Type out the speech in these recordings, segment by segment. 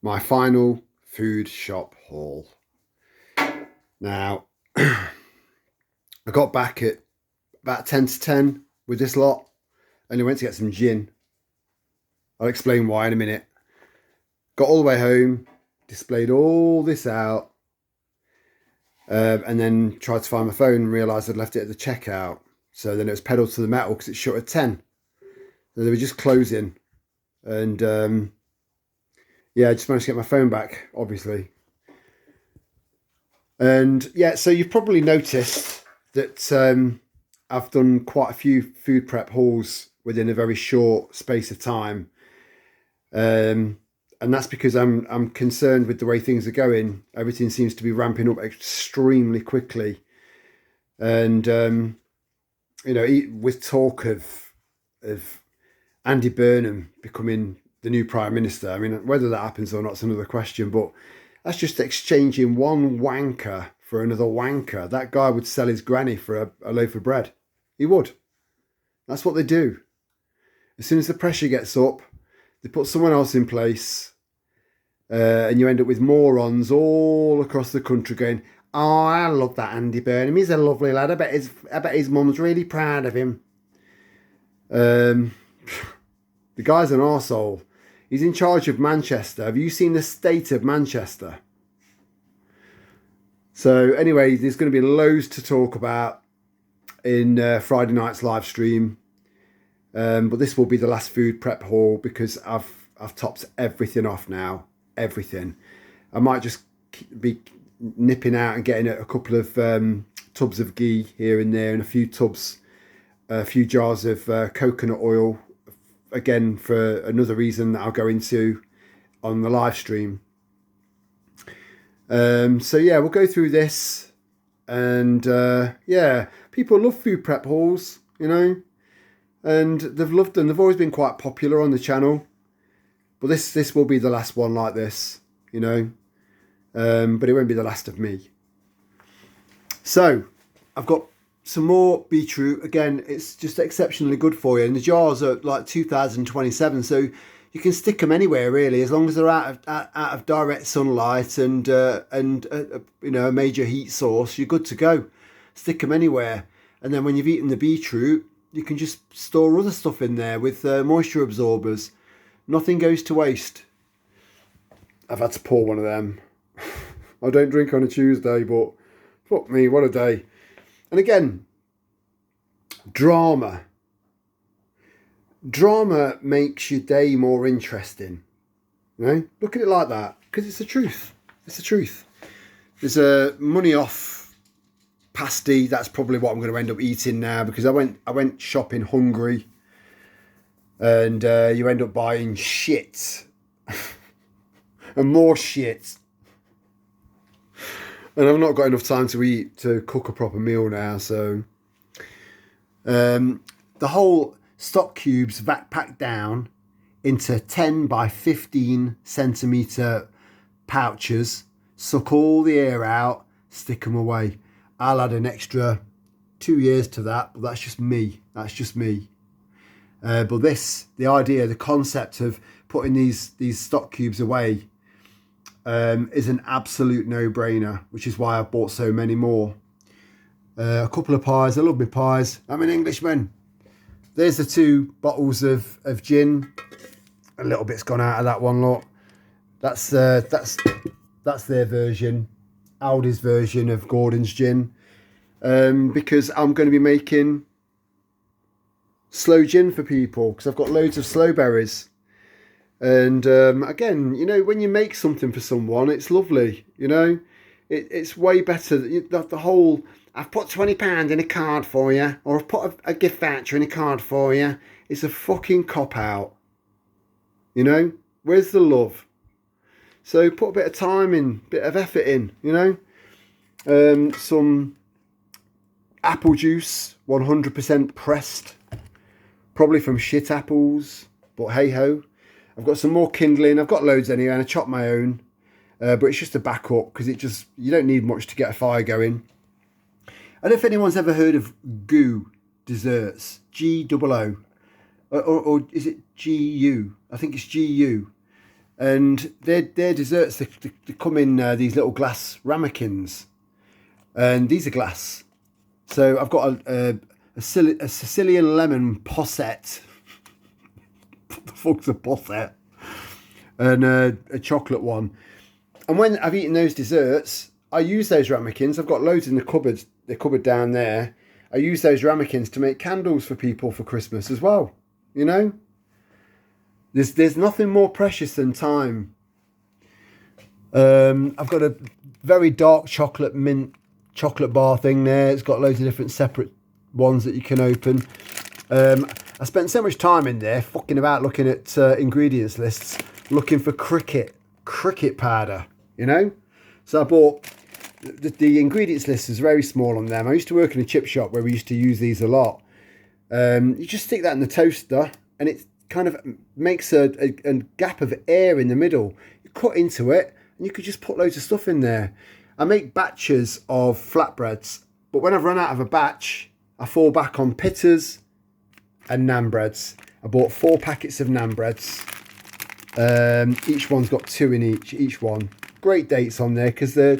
my final food shop haul. Now, I got back at about 10 to 10 with this lot, and I went to get some gin. I'll explain why in a minute. Got all the way home, displayed all this out, and then tried to find my phone and realised I'd left it at the checkout. So then it was pedal to the metal because it shut at 10. So they were just closing. And yeah, I just managed to get my phone back, obviously. And yeah, so you've probably noticed that I've done quite a few food prep hauls within a very short space of time. And that's because I'm concerned with the way things are going. Everything seems to be ramping up extremely quickly. And, you know, with talk of Andy Burnham becoming the new Prime Minister, I mean, whether that happens or not is another question, but that's just exchanging one wanker for another wanker. That guy would sell his granny for a loaf of bread. He would. That's what they do. As soon as the pressure gets up, they put someone else in place, and you end up with morons all across the country going, "Oh, I love that Andy Burnham. He's a lovely lad. I bet his mum's really proud of him." The guy's an arsehole. He's in charge of Manchester. Have you seen the state of Manchester? So anyway, there's going to be loads to talk about in Friday night's live stream. But this will be the last food prep haul because I've topped everything off now. Everything. I might just be nipping out and getting a couple of tubs of ghee here and there, and a few jars of coconut oil, again for another reason that I'll go into on the live stream. So yeah, we'll go through this, and yeah, people love food prep hauls, you know. And they've loved them. They've always been quite popular on the channel. But this will be the last one like this, you know. But it won't be the last of me. So, I've got some more beetroot. Again, it's just exceptionally good for you. And the jars are like 2027. So, you can stick them anywhere, really. As long as they're out of direct sunlight and you know, a major heat source, you're good to go. Stick them anywhere. And then when you've eaten the beetroot, you can just store other stuff in there with moisture absorbers. Nothing goes to waste. I've had to pour one of them. I don't drink on a Tuesday, but fuck me, what a day. And again, drama. Drama makes your day more interesting. You know? Look at it like that, because it's the truth. It's the truth. There's a money off pasty. That's probably what I'm going to end up eating now, because I went shopping hungry, and you end up buying shit and more shit, and I've not got enough time to cook a proper meal now. So the whole stock cubes packed down into 10 by 15 centimetre pouches, suck all the air out, stick them away. I'll add an extra 2 years to that, but that's just me. That's just me. But the idea, the concept of putting these stock cubes away is an absolute no-brainer, which is why I've bought so many more. A couple of pies. I love my pies. I'm an Englishman. There's the 2 bottles of gin. A little bit's gone out of that one, look. That's their version. ALDI's version of Gordon's gin, because I'm going to be making slow gin for people, because I've got loads of slow berries. And again, you know, when you make something for someone, it's lovely, you know. It's way better. The whole, I've put £20 in a card for you, or I've put a gift voucher in a card for you, it's a fucking cop-out, you know. Where's the love? So put a bit of time in, bit of effort in, you know. Some apple juice, 100% pressed, probably from shit apples, but hey ho. I've got some more kindling. I've got loads anyway, and I chopped my own, but it's just a backup, because you don't need much to get a fire going. I don't know if anyone's ever heard of Goo desserts, G-O-O, or is it G-U? I think it's G-U. And their desserts, they come in these little glass ramekins, and these are glass. So I've got a Sicilian lemon posset. What the fuck's a posset? And a chocolate one. And when I've eaten those desserts, I use those ramekins. I've got loads in the cupboard down there. I use those ramekins to make candles for people for Christmas as well. You know, there's nothing more precious than time. I've got a very dark chocolate mint chocolate bar thing there. It's got loads of different separate ones that you can open. I spent so much time in there fucking about looking at ingredients lists, looking for cricket powder, you know. So I bought the ingredients list is very small on them. I used to work in a chip shop where we used to use these a lot. You just stick that in the toaster and it kind of makes a gap of air in the middle. You cut into it and you could just put loads of stuff in there. I make batches of flatbreads, but when I've run out of a batch, I fall back on pittas and naan breads. I bought 4 packets of naan breads. Each one's got 2 in each one. Great dates on there because they're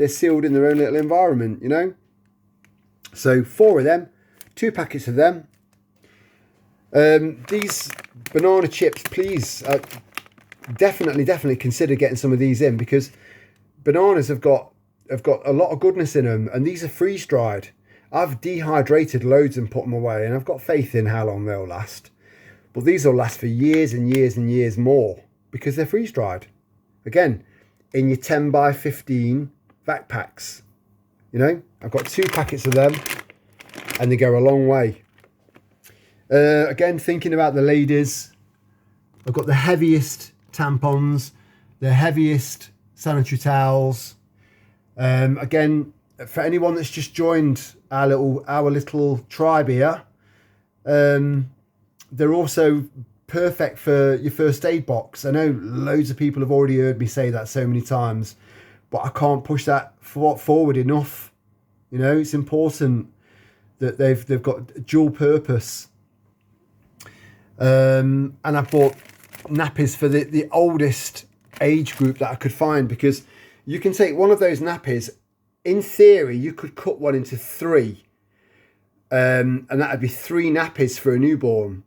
sealed in their own little environment, you know. So 4 of them, 2 packets of them. These banana chips, please, definitely consider getting some of these in, because bananas have got a lot of goodness in them, and these are freeze dried. I've dehydrated loads and put them away, and I've got faith in how long they'll last. But these will last for years and years and years more because they're freeze dried. Again, in your 10 by 15 vac packs. You know, I've got 2 packets of them and they go a long way. Again, thinking about the ladies, I've got the heaviest tampons, the heaviest sanitary towels. Again, for anyone that's just joined our little tribe here, they're also perfect for your first aid box. I know loads of people have already heard me say that so many times, but I can't push that forward enough. You know, it's important that they've got dual purpose. And I bought nappies for the oldest age group that I could find, because you can take one of those nappies. In theory, you could cut one into 3, and that'd be 3 nappies for a newborn.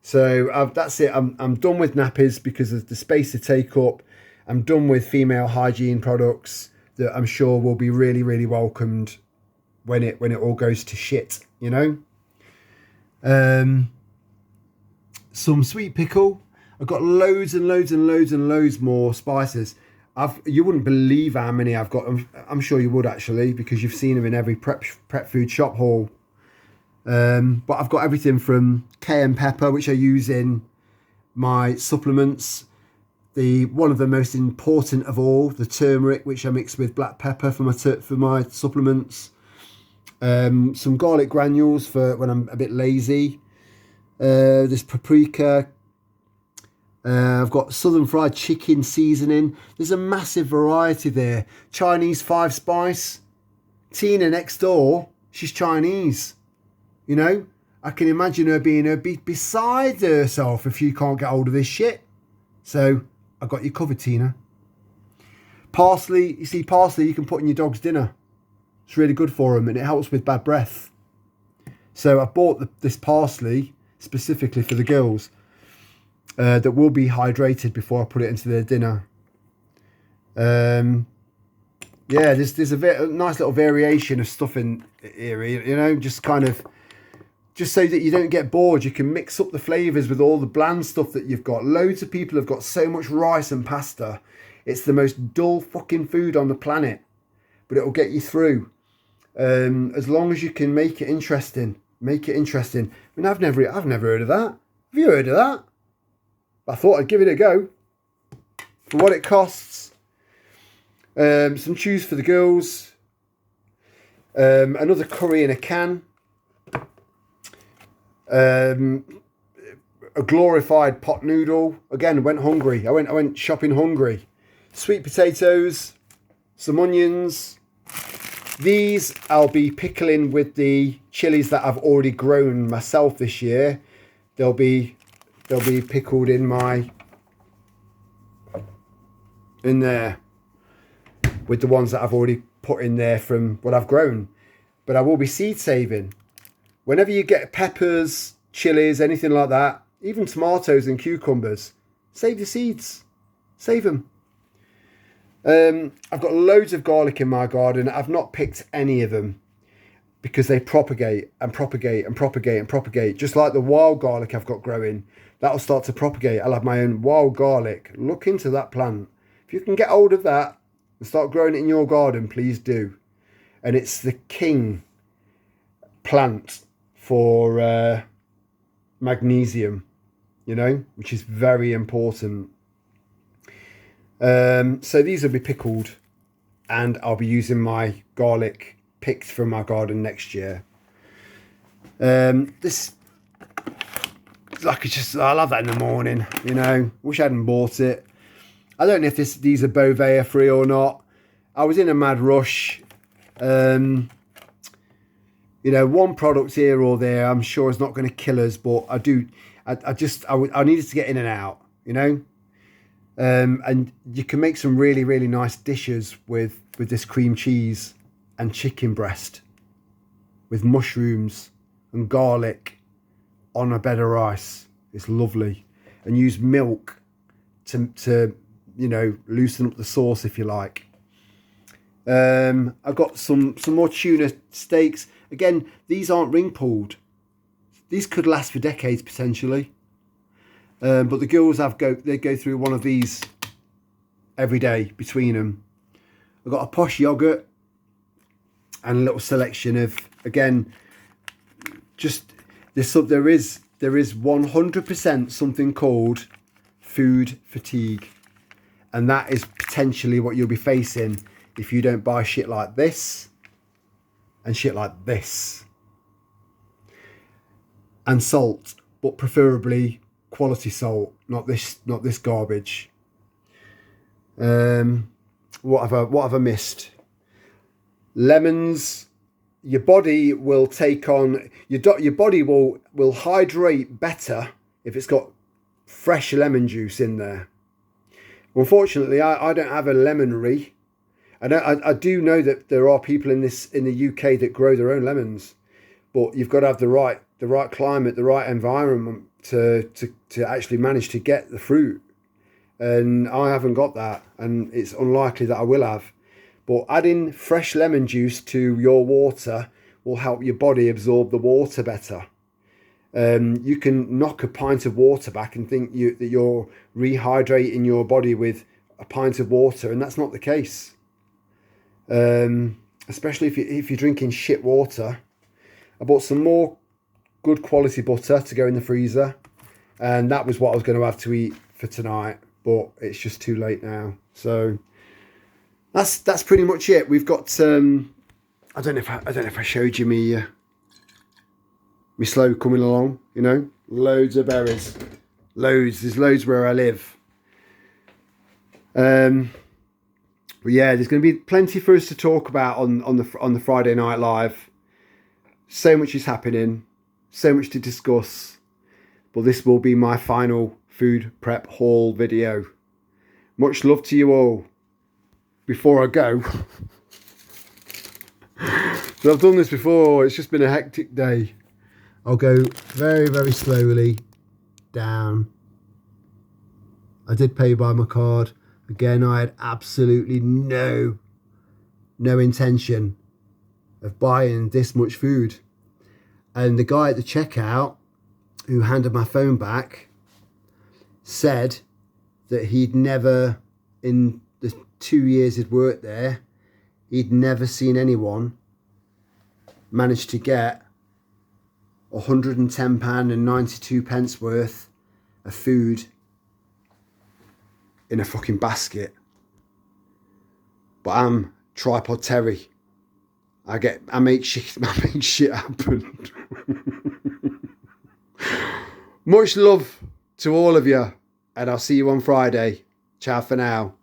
So that's it. I'm done with nappies because of the space to take up. I'm done with female hygiene products that I'm sure will be really, really welcomed when it all goes to shit, you know. Some sweet pickle. I've got loads and loads and loads and loads more spices. You wouldn't believe how many I've got. I'm sure you would actually, because you've seen them in every prep food shop haul. But I've got everything from cayenne pepper, which I use in my supplements. One of the most important of all, the turmeric, which I mix with black pepper for my supplements. Some garlic granules for when I'm a bit lazy. This paprika. I've got southern fried chicken seasoning. There's a massive variety there. Chinese 5 spice. Tina next door, she's Chinese. You know, I can imagine her being beside herself if she can't get hold of this shit. So I got you covered, Tina. Parsley, you see, parsley you can put in your dog's dinner. It's really good for them and it helps with bad breath. So I bought this parsley specifically for the girls. That will be hydrated before I put it into their dinner. Yeah, there's a nice little variation of stuff in here, you know, just so that you don't get bored. You can mix up the flavours with all the bland stuff that you've got. Loads of people have got so much rice and pasta. It's the most dull fucking food on the planet, but it'll get you through. As long as you can make it interesting. Make it interesting. I mean, I've never heard of that. Have you heard of that? I thought I'd give it a go. For what it costs. Some chews for the girls. Another curry in a can. A glorified pot noodle. Again, went hungry. I went shopping hungry. Sweet potatoes. Some onions. These I'll be pickling with the chilies that I've already grown myself this year. They'll be pickled in my in there with the ones that I've already put in there from what I've grown. But I will be seed saving. Whenever you get peppers, chilies, anything like that, even tomatoes and cucumbers, save the seeds. Save them. I've got loads of garlic in my garden. I've not picked any of them because they propagate and propagate and propagate and propagate. Just like the wild garlic I've got growing, that'll start to propagate. I'll have my own wild garlic. Look into that plant. If you can get hold of that and start growing it in your garden, please do. And it's the king plant for magnesium, you know, which is very important. So these will be pickled, and I'll be using my garlic picked from my garden next year. This, like, it's just, I love that in the morning, you know. Wish I hadn't bought it. I don't know if these are Bovea free or not. I was in a mad rush. You know, one product here or there, I'm sure is not going to kill us, but I needed to get in and out, you know. And you can make some really, really nice dishes with this cream cheese and chicken breast with mushrooms and garlic on a bed of rice. It's lovely. And use milk to you know, loosen up the sauce if you like. I've got some more tuna steaks. Again, these aren't ring pulled. These could last for decades potentially. But the girls they go through one of these every day between them. I've got a posh yogurt and a little selection of, again, just this. There is 100% something called food fatigue, and that is potentially what you'll be facing if you don't buy shit like this and shit like this, and salt, but preferably quality salt, not this garbage. What have I missed? Lemons. Your body will take on your body will hydrate better if it's got fresh lemon juice in there. Unfortunately, I don't have a lemonry. I do know that there are people in the UK that grow their own lemons, but you've got to have the right climate, the right environment to actually manage to get the fruit. And I haven't got that, and it's unlikely that I will have. But adding fresh lemon juice to your water will help your body absorb the water better. You can knock a pint of water back and think that you're rehydrating your body with a pint of water, and that's not the case. Especially if you're drinking shit water. I bought some more good quality butter to go in the freezer, and that was what I was going to have to eat for tonight, but it's just too late now. So that's pretty much it. We've got I don't know if I showed you me slow coming along, you know, loads of berries, there's loads where I live. But yeah, there's going to be plenty for us to talk about on the Friday Night Live. So much is happening, so much to discuss, but this will be my final food prep haul video. Much love to you all. Before I go, so I've done this before, it's just been a hectic day. I'll go very, very slowly down. I did pay by my card. Again, I had absolutely no intention of buying this much food. And the guy at the checkout who handed my phone back said that he'd never, in the 2 years he'd worked there, he'd never seen anyone manage to get £110.92 worth of food in a fucking basket. But I'm Tripod Terry. I make shit happen. Much love to all of you, and I'll see you on Friday. Ciao for now.